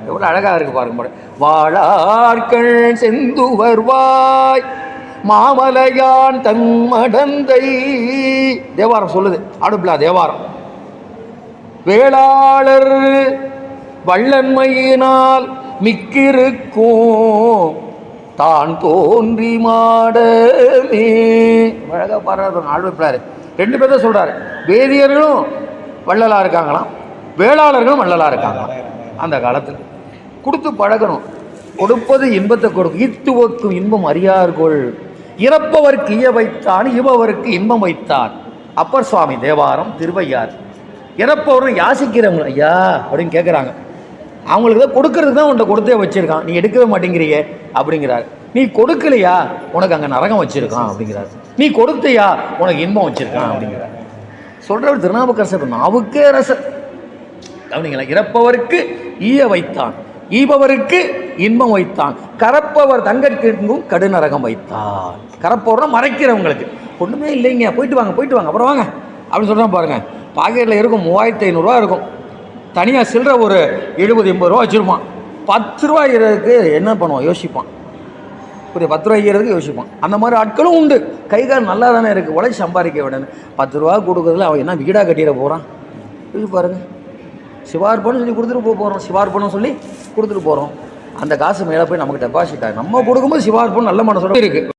எவ்வளோ அழகாக இருக்குது பாருங்க. வாழார்கள் செந்துவர்வாய் மாமலையான் தன்மடந்தை தேவாரம் சொல்லுது. அடுப்பிலா தேவாரம். வேளாளர் வள்ளன்மையினால் மிக்கிருக்கும் தான் தோன்றி மாடமே. அழகாக பாடுறாரு ஆழ்வார். ரெண்டு பேர் தான் சொல்கிறாரு. வேதியர்களும் வள்ளலாக இருக்காங்களாம், வேளாளர்களும் வள்ளலாக இருக்காங்களாம். அந்த காலத்தில் கொடுத்து பழகணும். கொடுப்பது இன்பத்தை கொடுக்கும். ஈத்துவக்கும் இன்பம் அறியார்கொள் இறப்பவருக்கு ஈய வைத்தான் இவவருக்கு இன்பம் வைத்தான். அப்பர் சுவாமி தேவாரம் திருவையார். இறப்பவரும் யாசிக்கிறவங்க ஐயா அப்படின்னு கேட்குறாங்க. அவங்களுக்கு தான் கொடுக்கறதுக்கு தான் உன்னை கொடுத்தே வச்சுருக்கான், நீ எடுக்கவே மாட்டேங்கிறியே அப்படிங்கிறார். நீ கொடுக்கலையா உனக்கு அங்கே நரகம் வச்சுருக்கான் அப்படிங்கிறார். நீ கொடுத்தையா உனக்கு இன்பம் வச்சுருக்கான் அப்படிங்கிறார். சொல்கிறவர் திருநாவுக்கரசர். நாவுக்கே ரசர் அப்படிங்களா. இறப்பவருக்கு ஈய வைத்தான் ஈபவருக்கு இன்பம் வைத்தான் கரப்பவர் தங்கற்கும் கடுநரகம் வைத்தான். கரப்பவர்னா மறைக்கிறவங்களுக்கு ஒன்றுமே இல்லைங்க, போயிட்டு வாங்க போயிட்டு வாங்க அப்புறம் வாங்க அப்படின்னு சொல்கிறான் பாருங்கள். பாக்கெட்டில் இருக்கும் 3500 இருக்கும். தனியாக சில்லற ஒரு 70-80 ரூபா வச்சுருப்பான். 10 ரூபாய்க்கு என்ன பண்ணுவான் யோசிப்பான். ஒரு 10 ரூபாய்க்கு யோசிப்பான். அந்த மாதிரி ஆட்களும் உண்டு. கைகால் நல்லா தானே இருக்குது, உழைச்சி சம்பாதிக்க விடன்னு 10 ரூபா கொடுக்குறதுல அவன் என்ன வீடாக கட்டிட போகிறான் யோசிச்சு பாருங்கள். சிவார்ப்பணம் சொல்லி கொடுத்துட்டு போகிறோம், சிவார்ப்பணம் சொல்லி கொடுத்துட்டு போகிறோம். அந்த காசு மேலே போய் நமக்கு டெபாசிட் ஆகும். நம்ம கொடுக்கும்போது சிவார்ப்பணம் நல்ல மனசோட இருக்குது.